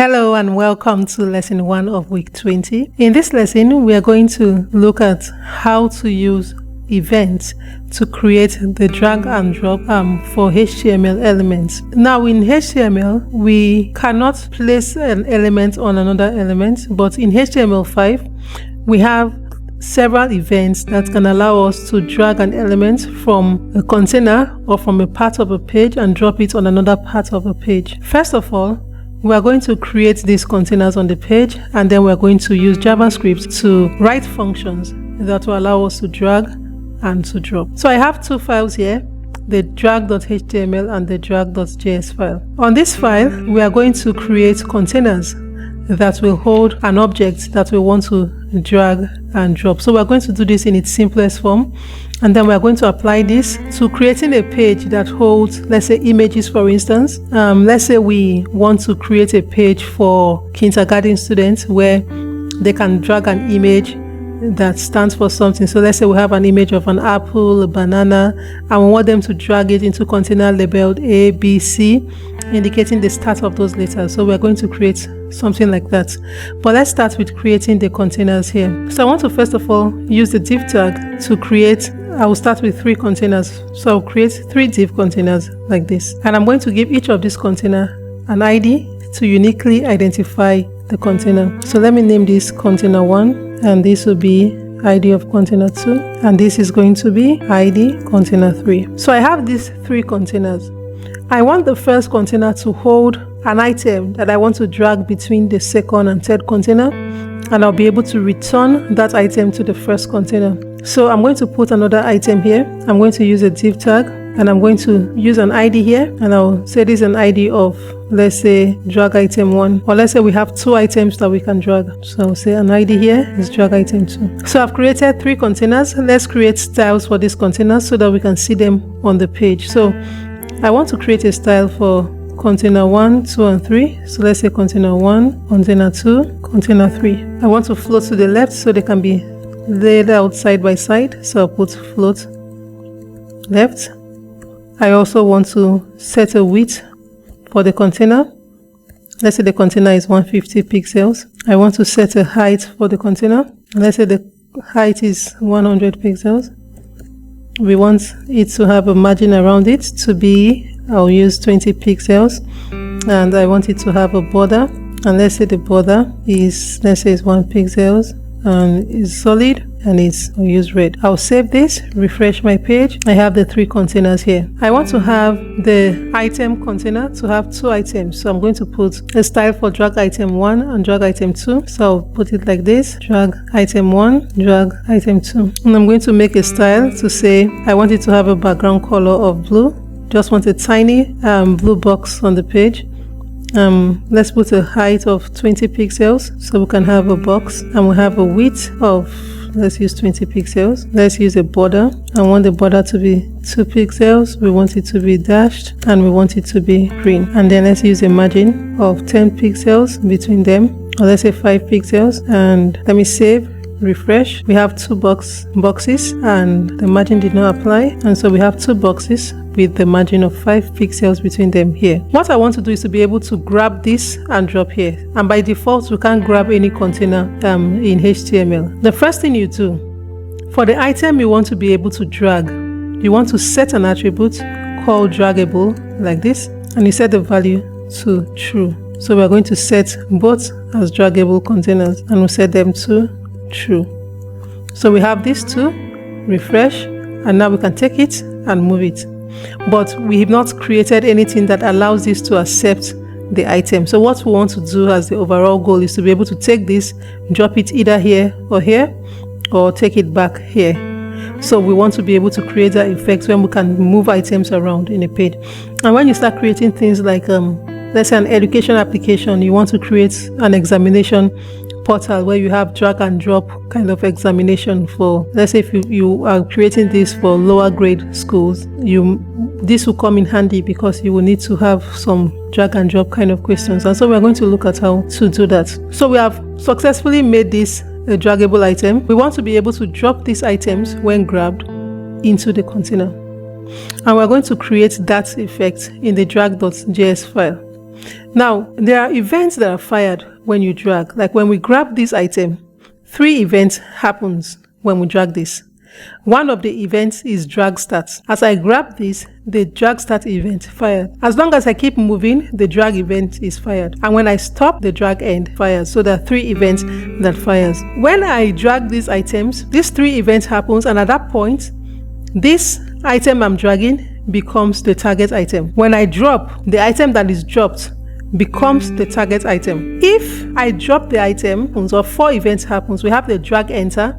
Hello and welcome to lesson 1 of week 20. In this lesson, we are going to look at how to use events to create the drag and drop for HTML elements. Now in HTML, we cannot place an element on another element, but in HTML5, we have several events that can allow us to drag an element from a container or from a part of a page and drop it on another part of a page. First of all, we are going to create these containers on the page, and then we are going to use JavaScript to write functions that will allow us to drag and to drop. So I have two files here, the drag.html and the drag.js file. On this file, we are going to create containers that will hold an object that we want to drag and drop. So we're going to do this in its simplest form, and then we're going to apply this to creating a page that holds, let's say, images. For instance, let's say we want to create a page for kindergarten students where they can drag an image that stands for something. So let's say we have an image of an apple, a banana, and we want them to drag it into container labeled A, B, C, indicating the start of those letters. So we're going to create something like that. But let's start with creating the containers here. So I want to first of all use the div tag to create. I will start with 3 containers. So I'll create 3 div containers like this. And I'm going to give each of this container an ID to uniquely identify the container. So let me name this container 1, and this will be ID of container 2, and this is going to be ID container 3. So I have these 3 containers. I want the first container to hold an item that I want to drag between the second and third container, and I'll be able to return that item to the first container. So I'm going to put another item here. I'm going to use a div tag, and I'm going to use an ID here, and I'll say this is an ID of, let's say, drag item 1, or let's say we have 2 items that we can drag. So I'll say an ID here is drag item 2. So I've created 3 containers. Let's create styles for these containers so that we can see them on the page. So I want to create a style for container 1, 2, and 3. So let's say container 1, container 2, container 3. I want to float to the left so they can be laid out side by side. So I'll put float left. I also want to set a width for the container. Let's say the container is 150 pixels. I want to set a height for the container. Let's say the height is 100 pixels. We want it to have a margin around it to be, I'll use 20 pixels, and I want it to have a border, and let's say the border is, let's say it's 1 pixels and is solid, and I'll use red. I'll save this, refresh my page. I have the 3 containers here. I want to have the item container to have 2 items. So I'm going to put a style for drag item 1 and drag item 2. So I'll put it like this: drag item 1, drag item 2. And I'm going to make a style to say I want it to have a background color of blue. Just want a tiny blue box on the page. Let's put a height of 20 pixels so we can have a box, and we have a width of, let's use 20 pixels. Let's use a border. I want the border to be 2 pixels. We want it to be dashed, and we want it to be green. And then let's use a margin of 10 pixels between them, or let's say 5 pixels. And let me save, refresh. We have 2 boxes, and the margin did not apply, and so we have 2 boxes with the margin of 5 pixels between them here. What I want to do is to be able to grab this and drop here, and by default we can't grab any container in HTML. The first thing you do, for the item you want to be able to drag, you want to set an attribute called draggable like this, and you set the value to true. So we're going to set both as draggable containers, and we'll set them to true. So we have these 2, refresh, and now we can take it and move it. But we have not created anything that allows this to accept the item. So what we want to do as the overall goal is to be able to take this, drop it either here, or take it back here. So we want to be able to create that effect when we can move items around in a page. And when you start creating things like, let's say an education application, you want to create an examination portal where you have drag and drop kind of examination for, let's say if you are creating this for lower grade schools, this will come in handy because you will need to have some drag and drop kind of questions. And so we're going to look at how to do that. So we have successfully made this a draggable item. We want to be able to drop these items when grabbed into the container, and we're going to create that effect in the drag.js file. Now, there are events that are fired when you drag. Like when we grab this item, 3 events happens when we drag this. One of the events is drag start. As I grab this, the drag start event fired. As long as I keep moving, the drag event is fired. And when I stop, the drag end fires. So there are 3 events that fires. When I drag these items, these 3 events happens, and at that point, this item I'm dragging becomes the target item. When I drop, the item that is dropped becomes the target item. If I drop the item, or 4 events happens, we have the drag enter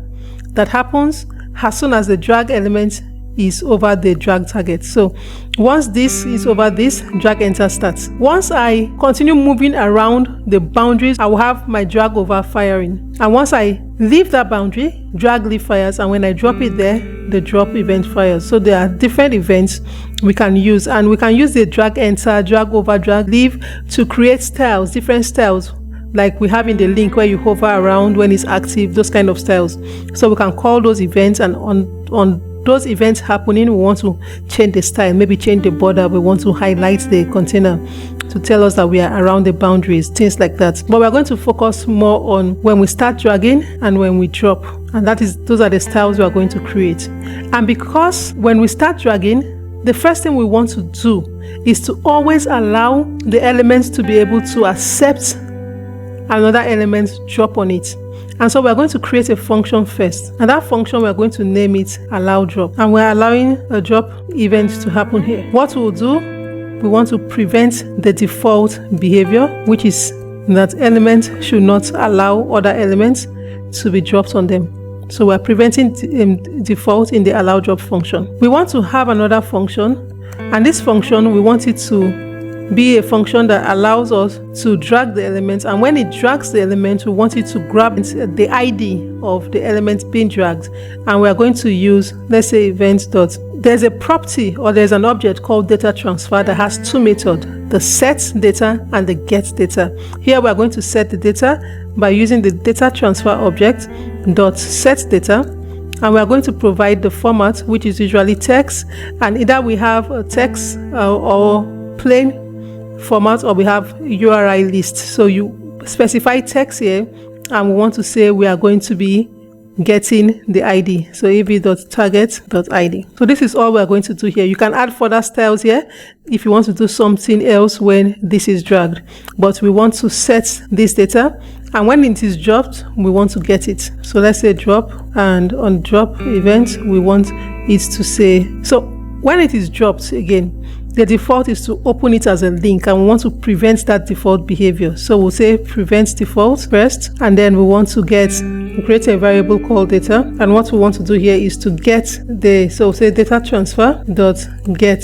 that happens as soon as the drag element is over the drag target. So once this is over this, drag enter starts. Once I continue moving around the boundaries, I will have my drag over firing. And once I leave that boundary, drag leave fires. And when I drop it there, the drop event fires. So there are different events we can use. And we can use the drag enter, drag over, drag leave to create styles, different styles, like we have in the link where you hover around when it's active, those kind of styles. So we can call those events, and on those events happening, we want to change the style, maybe change the border, we want to highlight the container to tell us that we are around the boundaries, things like that. But we're going to focus more on when we start dragging and when we drop, and those are the styles we are going to create. And because when we start dragging, the first thing we want to do is to always allow the elements to be able to accept another element drop on it. And so we're going to create a function first, and that function we're going to name it allow drop, and we're allowing a drop event to happen here. What we'll do, we want to prevent the default behavior, which is that element should not allow other elements to be dropped on them. So we're preventing default in the allow drop function. We want to have another function, and this function we want it to be a function that allows us to drag the element, and when it drags the element, we want it to grab the ID of the element being dragged. And we are going to use, let's say, event dot. There's a property, or there's an object called data transfer that has 2 methods, the set data and the get data. Here we are going to set the data by using the data transfer object dot set data, and we are going to provide the format, which is usually text, and either we have a text or plain format, or we have URI list. So you specify text here, and we want to say we are going to be getting the ID. So av.target.id. So this is all we are going to do here. You can add further styles here if you want to do something else when this is dragged. But we want to set this data, and when it is dropped, we want to get it. So let's say drop, and on drop event, we want it to say, so when it is dropped again, the default is to open it as a link, and we want to prevent that default behavior. So we'll say prevent default first, and then we want to create a variable called data. And what we want to do here is to get so say data transfer dot get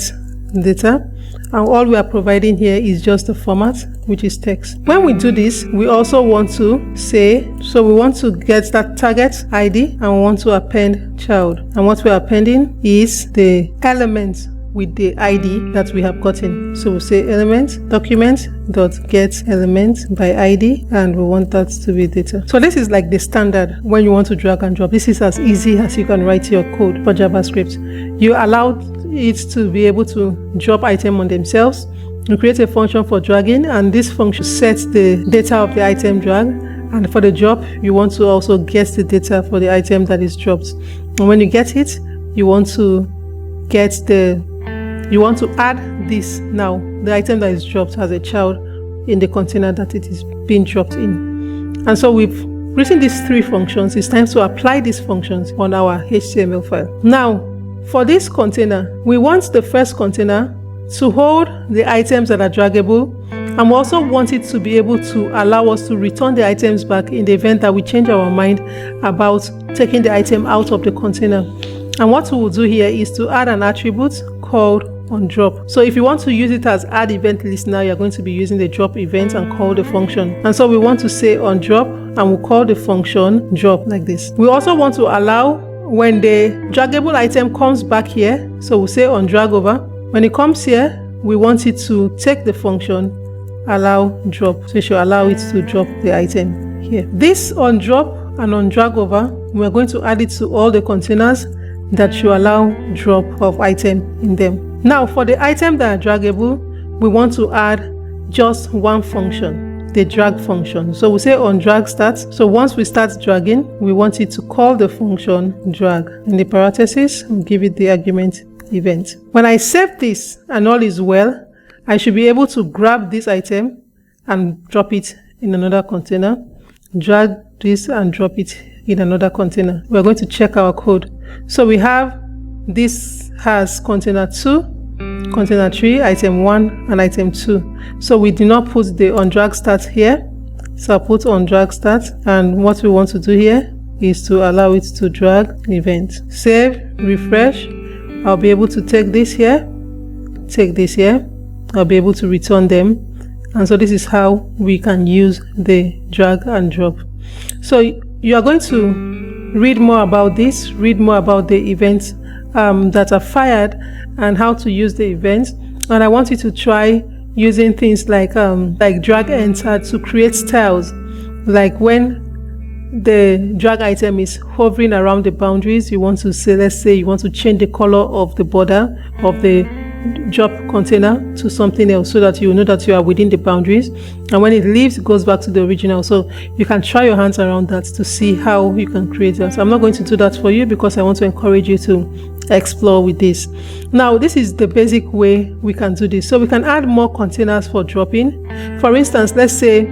data, and all we are providing here is just the format, which is text. When we do this, we also want to say, so we want to get that target ID, and we want to append child, and what we are appending is the element with the ID that we have gotten. So we'll say element document dot get element by ID, and we want that to be data. So this is like the standard when you want to drag and drop. This is as easy as you can write your code for JavaScript. You allow it to be able to drop item on themselves. You create a function for dragging, and this function sets the data of the item drag. And for the drop, you want to also get the data for the item that is dropped. And when you get it, you want to add this now, the item that is dropped as a child in the container that it is being dropped in. And so we've written these 3 functions. It's time to apply these functions on our HTML file. Now, for this container, we want the first container to hold the items that are draggable, and we also want it to be able to allow us to return the items back in the event that we change our mind about taking the item out of the container. And what we will do here is to add an attribute called onDrop. So if you want to use it as add event listener, you're going to be using the drop event and call the function. And so we want to say onDrop, and we'll call the function drop like this. We also want to allow when the draggable item comes back here, so we'll say onDragOver. When it comes here, we want it to take the function allow drop. So it should allow it to drop the item here. This onDrop and onDragOver, we're going to add it to all the containers that should allow drop of item in them. Now for the item that are draggable, we want to add just one function, the drag function. So we say on drag start. So once we start dragging, we want it to call the function drag. In the parentheses, we'll give it the argument event. When I save this and all is well, I should be able to grab this item and drop it in another container, drag this and drop it in another container. We're going to check our code. So we have this has container 2, container 3, item 1, and item 2. So we did not put the on drag start here. So I'll put on drag start, and what we want to do here is to allow it to drag event. Save, refresh. I'll be able to take this here, take this here. I'll be able to return them. And so this is how we can use the drag and drop. So you are going to read more about this, read more about the events that are fired and how to use the events. And I want you to try using things like drag enter to create styles. Like when the drag item is hovering around the boundaries, you want to say, let's say you want to change the color of the border of the drop container to something else so that you know that you are within the boundaries, and when it leaves, it goes back to the original. So you can try your hands around that to see how you can create that. I'm not going to do that for you because I want to encourage you to explore with this. Now, this is the basic way we can do this. So we can add more containers for dropping. For instance, let's say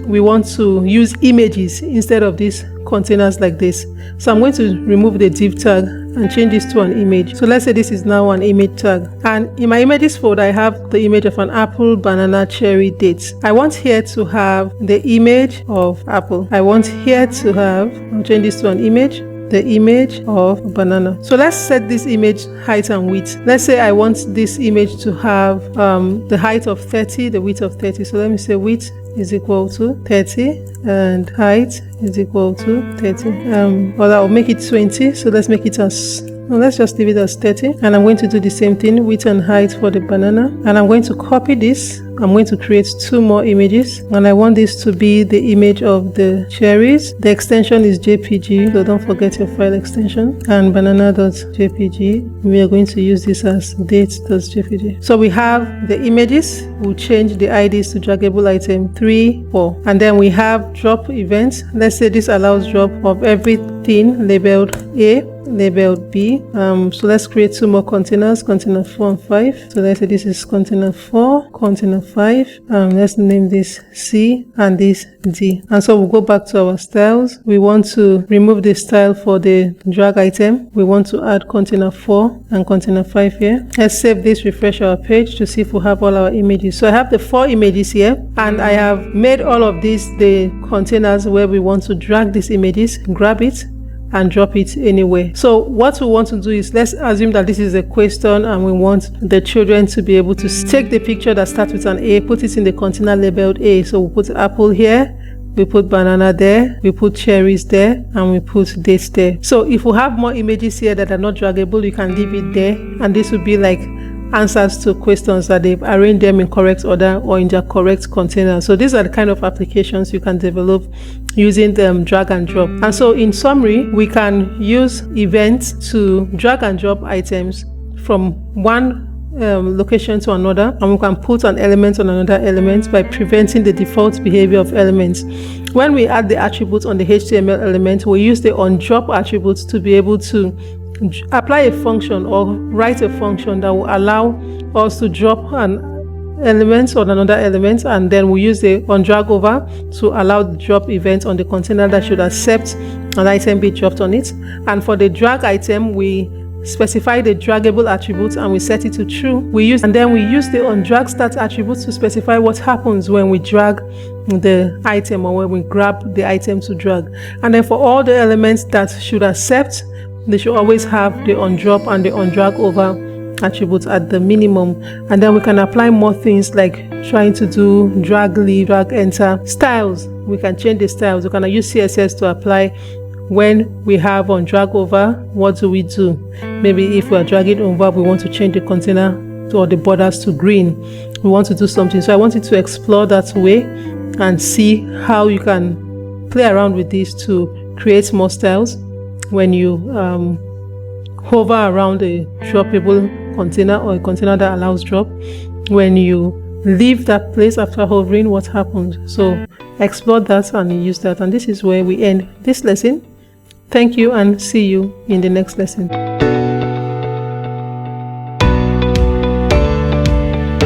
we want to use images instead of these containers like this. So I'm going to remove the div tag and change this to an image. So let's say this is now an image tag, and in my images folder I have the image of an apple, banana, cherry, dates. I want here to have the image of apple. I want here to have, I'll change this to an image, the image of banana. So let's set this image height and width. Let's say I want this image to have the height of 30, the width of 30. So let me say width is equal to 30 and height is equal to 30. Or I'll make it 20. So let's make it as, no, let's just leave it as 30. And I'm going to do the same thing, width and height for the banana. And I'm going to copy this. I'm going to create 2 more images, and I want this to be the image of the cherries. The extension is JPG, so don't forget your file extension, and banana.jpg. We are going to use this as dates.jpg. So we have the images. We'll change the IDs to draggable item 3, 4, and then we have drop events. Let's say this allows drop of everything labeled A, labeled B. So let's create 2 more containers, container 4 and 5. So let's say this is container 4, container 5. Let's name this C and this D. And so we'll go back to our styles. We want to remove the style for the drag item. We want to add container 4 and container 5 here. Let's save this, refresh our page to see if we have all our images. So I have the 4 images here, and I have made all of these the containers where we want to drag these images, grab it, and drop it anywhere. So what we want to do is, let's assume that this is a question and we want the children to be able to take the picture that starts with an A, put it in the container labeled A. So we put apple here, we put banana there, we put cherries there, and we put dates there. So if we have more images here that are not draggable, you can leave it there, and this would be like answers to questions that they've arranged them in correct order or in their correct container. So these are the kind of applications you can develop using them drag and drop. And so in summary, we can use events to drag and drop items from one location to another, and we can put an element on another element by preventing the default behavior of elements. When we add the attributes on the HTML element, we use the onDrop attributes to be able to apply a function or write a function that will allow us to drop an element on another element, and then we use the onDragOver to allow the drop event on the container that should accept an item be dropped on it. And for the drag item, we specify the draggable attributes and we set it to true. And then we use the onDragStart attributes to specify what happens when we drag the item or when we grab the item to drag. And then for all the elements that should accept, they should always have the onDrop and the onDragOver attributes at the minimum. And then we can apply more things like trying to do drag leave, drag enter. Styles, we can change the styles. We can use CSS to apply. When we have onDragOver, what do? Maybe if we are dragging over, we want to change the container or the borders to green. We want to do something. So I want you to explore that way and see how you can play around with this to create more styles when you hover around a droppable container or a container that allows drop. When you leave that place after hovering, what happened. So explore that and use that. And this is where we end this lesson. Thank you and see you in the next lesson.